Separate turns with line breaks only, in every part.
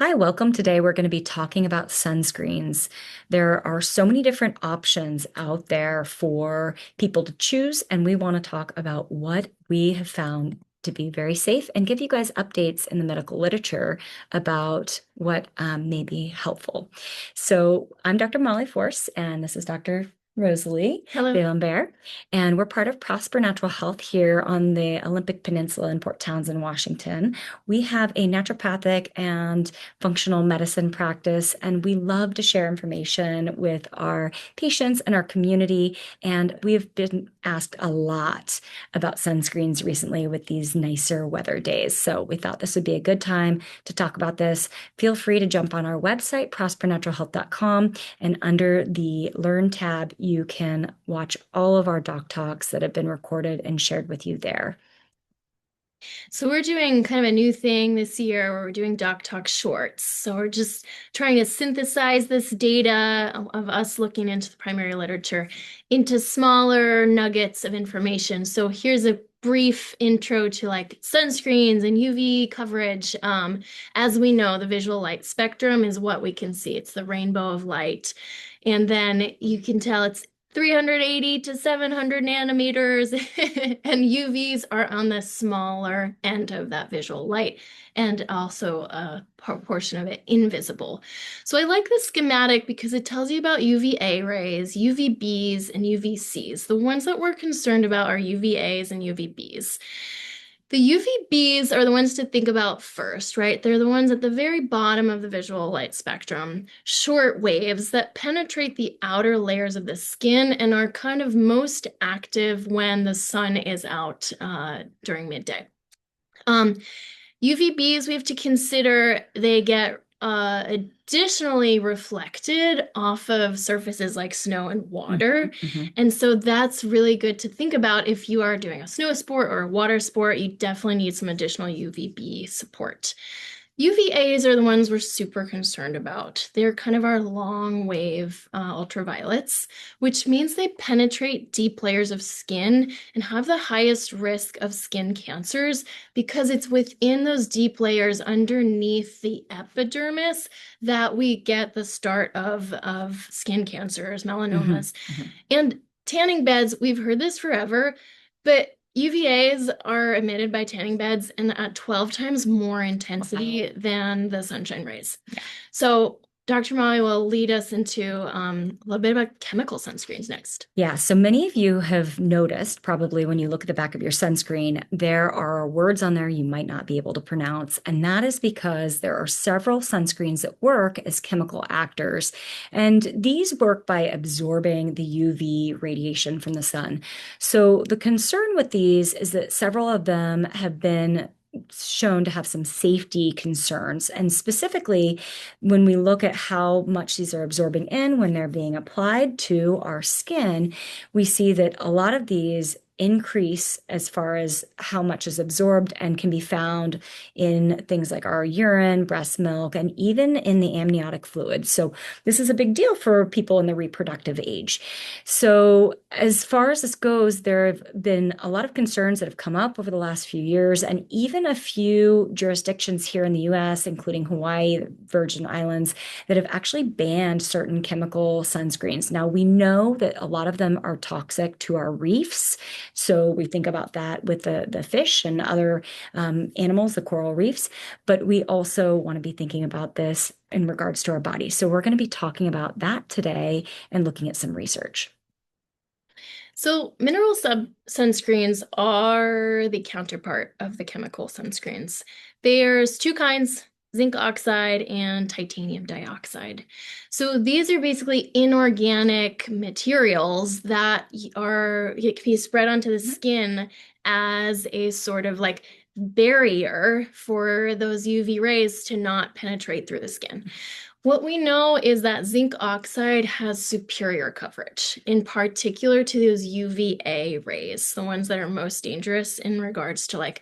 Hi, welcome. Today we're going to be talking about sunscreens. There are so many different options out there for people to choose, and we want to talk about what we have found to be very safe and give you guys updates in the medical literature about what may be helpful. So I'm Dr. Molly Force, and this is Dr. Rosalie
Hello.
Bear, and we're part of Prosper Natural Health here on the Olympic Peninsula in Port Townsend, Washington. We have a naturopathic and functional medicine practice, and we love to share information with our patients and our community. And we've been asked a lot about sunscreens recently with these nicer weather days. So we thought this would be a good time to talk about this. Feel free to jump on our website, prospernaturalhealth.com, and under the Learn tab, you can watch all of our doc talks that have been recorded and shared with you there.
So we're doing kind of a new thing this year where we're doing Doc Talk Shorts. So we're just trying to synthesize this data of us looking into the primary literature into smaller nuggets of information. So here's a brief intro to like sunscreens and UV coverage. As we know, the visual light spectrum is what we can see. It's the rainbow of light. And then you can tell it's 380 to 700 nanometers, and UVs are on the smaller end of that visual light, and also a portion of it invisible. So I like this schematic because it tells you about UVA rays, UVBs, and UVCs. The ones that we're concerned about are UVAs and UVBs. The UVBs are the ones to think about first, right? They're the ones at the very bottom of the visual light spectrum, short waves that penetrate the outer layers of the skin and are kind of most active when the sun is out during midday. Um, UVBs, we have to consider they get additionally reflected off of surfaces like snow and water.
Mhm.
And so that's really good to think about if you are doing a snow sport or a water sport. You definitely need some additional UVB support. UVAs are the ones we're super concerned about. They're kind of our long wave ultraviolets, which means they penetrate deep layers of skin and have the highest risk of skin cancers because it's within those deep layers underneath the epidermis that we get the start of skin cancers,
Mhm.
melanomas.
Mhm.
And tanning beds, we've heard this forever, but UVAs are emitted by tanning beds and at 12 times more
Wow.
intensity than the sunshine rays.
Yeah.
So Dr. Molly will lead us into a little bit about chemical sunscreens next.
Yeah, so many of you have noticed probably when you look at the back of your sunscreen, there are words on there you might not be able to pronounce. And that is because there are several sunscreens that work as chemical actors. And these work by absorbing the UV radiation from the sun. So the concern with these is that several of them have been shown to have some safety concerns. And specifically, when we look at how much these are absorbing in when they're being applied to our skin, we see that a lot of these increase as far as how much is absorbed and can be found in things like our urine, breast milk, and even in the amniotic fluid. So this is a big deal for people in the reproductive age. So as far as this goes, there have been a lot of concerns that have come up over the last few years, and even a few jurisdictions here in the US, including Hawaii, the Virgin Islands, that have actually banned certain chemical sunscreens. Now, we know that a lot of them are toxic to our reefs. So we think about that with the fish and other animals, the coral reefs. But we also want to be thinking about this in regards to our body. So we're going to be talking about that today and looking at some research.
So mineral sunscreens are the counterpart of the chemical sunscreens. There's two kinds, zinc oxide and titanium dioxide. So these are basically inorganic materials that it can be spread onto the skin as a sort of like barrier for those UV rays to not penetrate through the skin. What we know is that zinc oxide has superior coverage, in particular to those UVA rays, the ones that are most dangerous in regards to like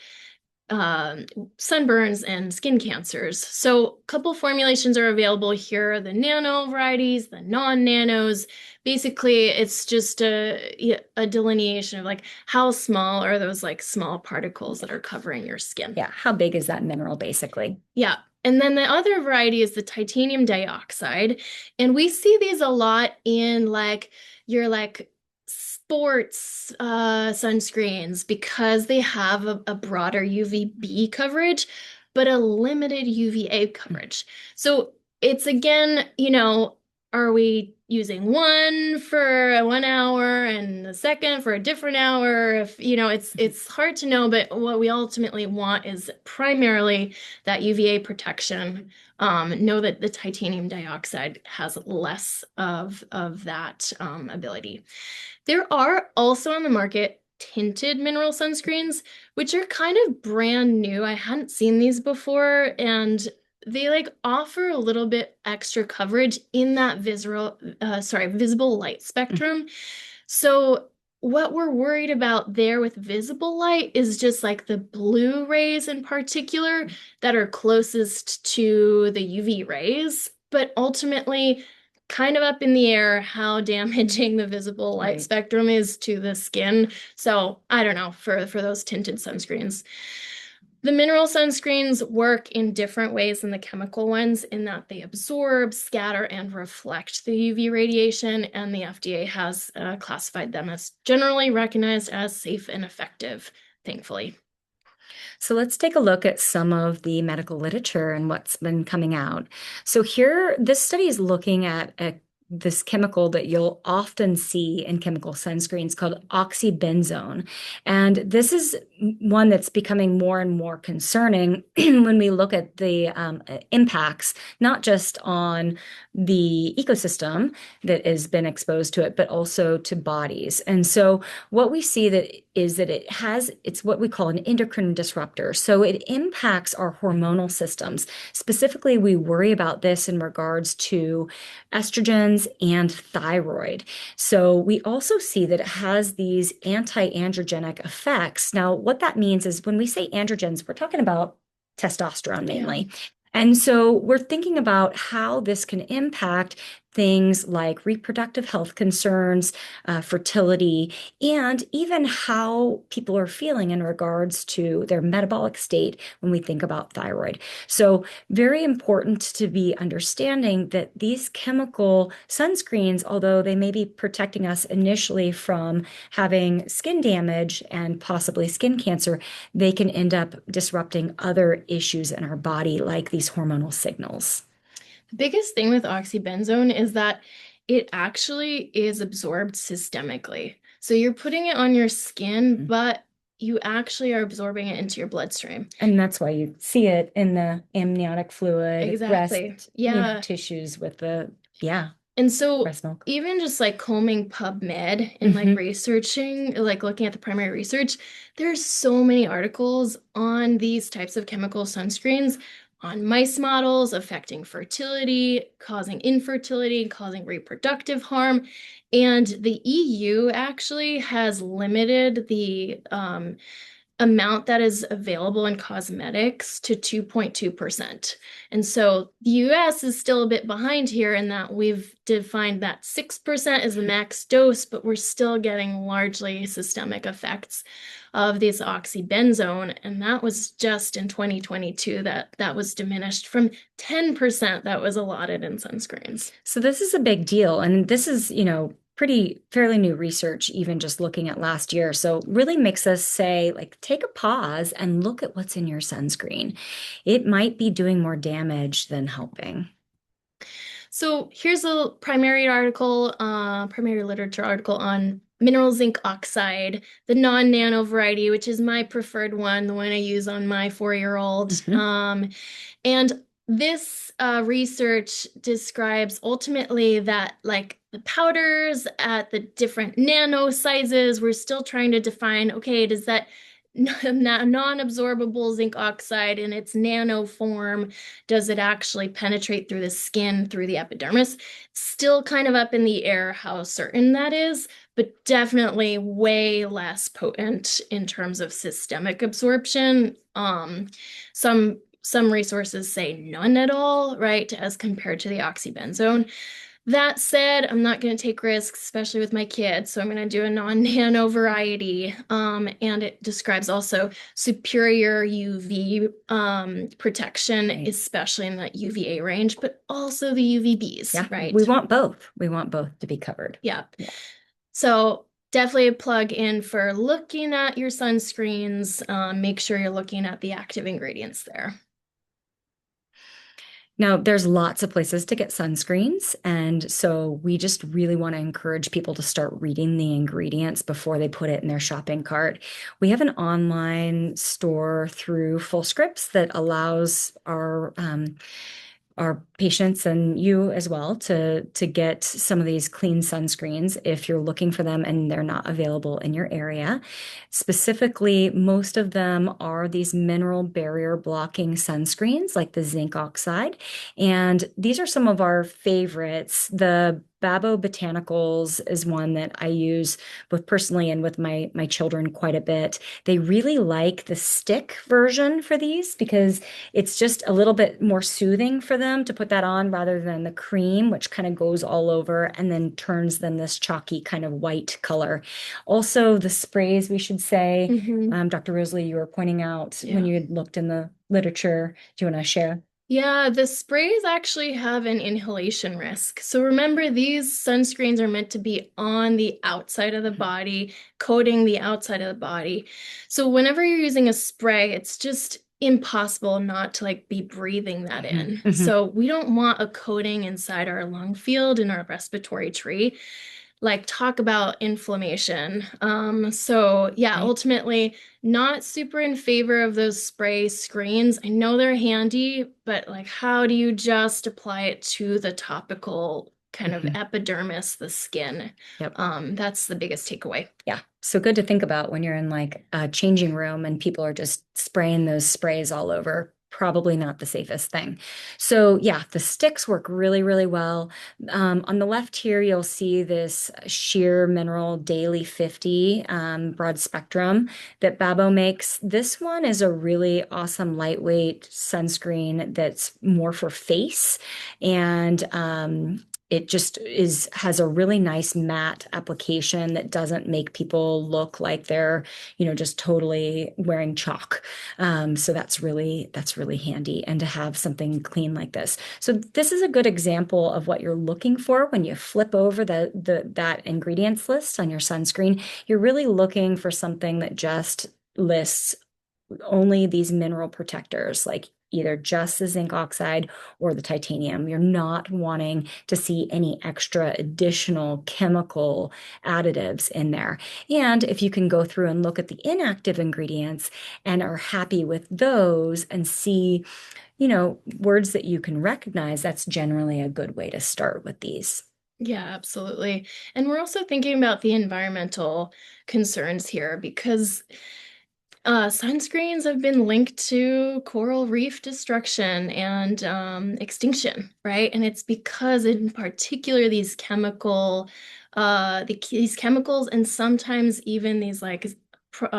um, sunburns and skin cancers. So a couple formulations are available here, the nano varieties, the non-nanos. Basically, it's just a delineation of like how small are those like small particles that are covering your skin.
Yeah, how big is that mineral basically?
Yeah. And then the other variety is the titanium dioxide. And we see these a lot in like your like sports sunscreens because they have a broader UVB coverage, but a limited UVA coverage. So it's again, are we using one for 1 hour and the second for a different hour? If it's hard to know, but what we ultimately want is primarily that UVA protection. Know that the titanium dioxide has less of that ability. There are also on the market tinted mineral sunscreens, which are kind of brand new. I hadn't seen these before, and they like offer a little bit extra coverage in that visible light spectrum. So what we're worried about there with visible light is just like the blue rays in particular that are closest to the UV rays, but ultimately kind of up in the air how damaging the visible light
Right.
spectrum is to the skin. So I don't know for those tinted sunscreens. The mineral sunscreens work in different ways than the chemical ones in that they absorb, scatter, and reflect the UV radiation, and the FDA has classified them as generally recognized as safe and effective, thankfully.
So let's take a look at some of the medical literature and what's been coming out. So here, this study is looking at this chemical that you'll often see in chemical sunscreens called oxybenzone. And this is one that's becoming more and more concerning when we look at the impacts, not just on the ecosystem that has been exposed to it, but also to bodies. And so what we see that is that it's what we call an endocrine disruptor. So it impacts our hormonal systems. Specifically, we worry about this in regards to estrogens and thyroid. So we also see that it has these anti-androgenic effects. Now, what that means is when we say androgens, we're talking about testosterone
Yeah.
mainly. And so we're thinking about how this can impact things like reproductive health concerns, fertility, and even how people are feeling in regards to their metabolic state when we think about thyroid. So, very important to be understanding that these chemical sunscreens, although they may be protecting us initially from having skin damage and possibly skin cancer, they can end up disrupting other issues in our body, like these hormonal signals.
The biggest thing with oxybenzone is that it actually is absorbed systemically. So you're putting it on your skin, but you actually are absorbing it into your bloodstream.
And that's why you see it in the amniotic fluid,
Exactly.
breast,
Yeah.
tissues with the, yeah,
And so
breast milk.
even just like combing PubMed and like
Hmm.
researching, like looking at the primary research, there's so many articles on these types of chemical sunscreens on mice models affecting fertility, causing infertility, causing reproductive harm. And the EU actually has limited the amount that is available in cosmetics to 2.2%. And so the US is still a bit behind here in that we've defined that 6% is the max dose, but we're still getting largely systemic effects of this oxybenzone. And that was just in 2022 that was diminished from 10% that was allotted in sunscreens.
So this is a big deal. And this is, pretty fairly new research, even just looking at last year. So really makes us say, like, take a pause and look at what's in your sunscreen. It might be doing more damage than helping.
So here's a primary literature article on mineral zinc oxide, the non-nano variety, which is my preferred one, the one I use on my 4-year-old.
Mhm.
And this research describes ultimately that like the powders at the different nano sizes, we're still trying to define, okay, does that non-absorbable zinc oxide in its nano form, does it actually penetrate through the skin, through the epidermis? Still kind of up in the air how certain that is, but definitely way less potent in terms of systemic absorption. Some resources say none at all, right, as compared to the oxybenzone. That said, I'm not going to take risks, especially with my kids. So I'm going to do a non-nano variety. And it describes also superior UV protection,
Right.
especially in that UVA range, but also the UVBs,
Yeah, we
right?
want both. We want both to be covered.
Yeah.
Yeah.
So definitely a plug in for looking at your sunscreens. Make sure you're looking at the active ingredients there.
Now, there's lots of places to get sunscreens. And so we just really want to encourage people to start reading the ingredients before they put it in their shopping cart. We have an online store through Fullscripts that allows our patients and you as well to get some of these clean sunscreens if you're looking for them and they're not available in your area. Specifically, most of them are these mineral barrier blocking sunscreens like the zinc oxide. And these are some of our favorites. The Babo Botanicals is one that I use both personally and with my children quite a bit. They really like the stick version for these because it's just a little bit more soothing for them to put that on rather than the cream, which kind of goes all over and then turns them this chalky kind of white color. Also, the sprays, we should say,
Hmm.
Dr. Rosalie, you were pointing out when
Yeah.
you had looked in the literature. Do you want to share?
Yeah, the sprays actually have an inhalation risk. So remember, these sunscreens are meant to be on the outside of the body, coating the outside of the body. So whenever you're using a spray, it's just impossible not to like be breathing that
Mhm,
in.
mhm,
So we don't want a coating inside our lung field in our respiratory tree. Like talk about inflammation. So yeah,
right?
ultimately not super in favor of those spray screens. I know they're handy, but like how do you just apply it to the topical kind of
Mhm.
epidermis, the skin?
Yep.
That's the biggest takeaway.
Yeah. So good to think about when you're in like a changing room and people are just spraying those sprays all over. Probably not the safest thing. So, yeah, the sticks work really, really well. On the left here, you'll see this sheer mineral daily 50 broad spectrum that Babo makes. This one is a really awesome lightweight sunscreen that's more for face. And it just is has a really nice matte application that doesn't make people look like they're, just totally wearing chalk. So that's really handy, and to have something clean like this. So this is a good example of what you're looking for when you flip over that ingredients list on your sunscreen. You're really looking for something that just lists only these mineral protectors, like either just the zinc oxide or the titanium. You're not wanting to see any extra additional chemical additives in there. And if you can go through and look at the inactive ingredients and are happy with those and see, words that you can recognize, that's generally a good way to start with these.
Yeah, absolutely. And we're also thinking about the environmental concerns here because sunscreens have been linked to coral reef destruction and extinction, right? And it's because, in particular, these chemicals, and sometimes even these like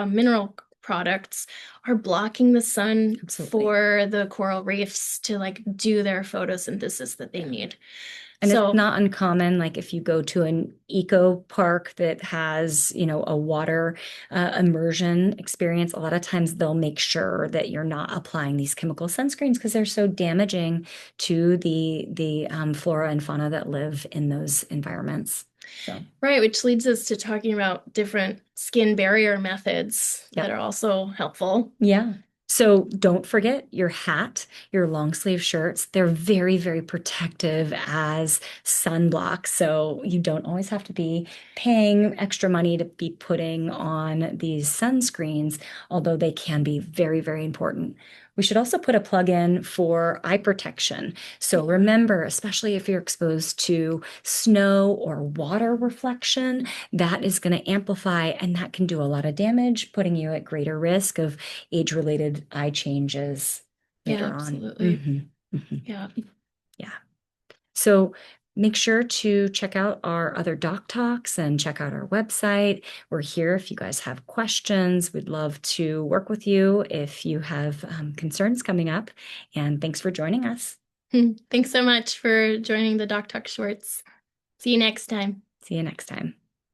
mineral products are blocking the sun
Absolutely.
for the coral reefs to like do their photosynthesis that they
Yeah.
need.
And it's
So,
not uncommon, like if you go to an eco park that has, a water immersion experience, a lot of times they'll make sure that you're not applying these chemical sunscreens because they're so damaging to the flora and fauna that live in those environments. So,
right, which leads us to talking about different skin barrier methods that
yep.
are also helpful.
Yeah. So don't forget your hat, your long sleeve shirts. They're very, very protective as sunblock. So you don't always have to be paying extra money to be putting on these sunscreens, although they can be very, very important. We should also put a plug in for eye protection. So
Yeah.
remember, especially if you're exposed to snow or water reflection, that is going to amplify and that can do a lot of damage, putting you at greater risk of age-related eye changes
Yeah,
later on.
absolutely.
Mhm.
Yeah.
Yeah. So make sure to check out our other doc talks and check out our website. We're here if you guys have questions. We'd love to work with you if you have concerns coming up. And thanks for joining us.
Thanks so much for joining the Doc Talk Shorts. See you next time.
See you next time.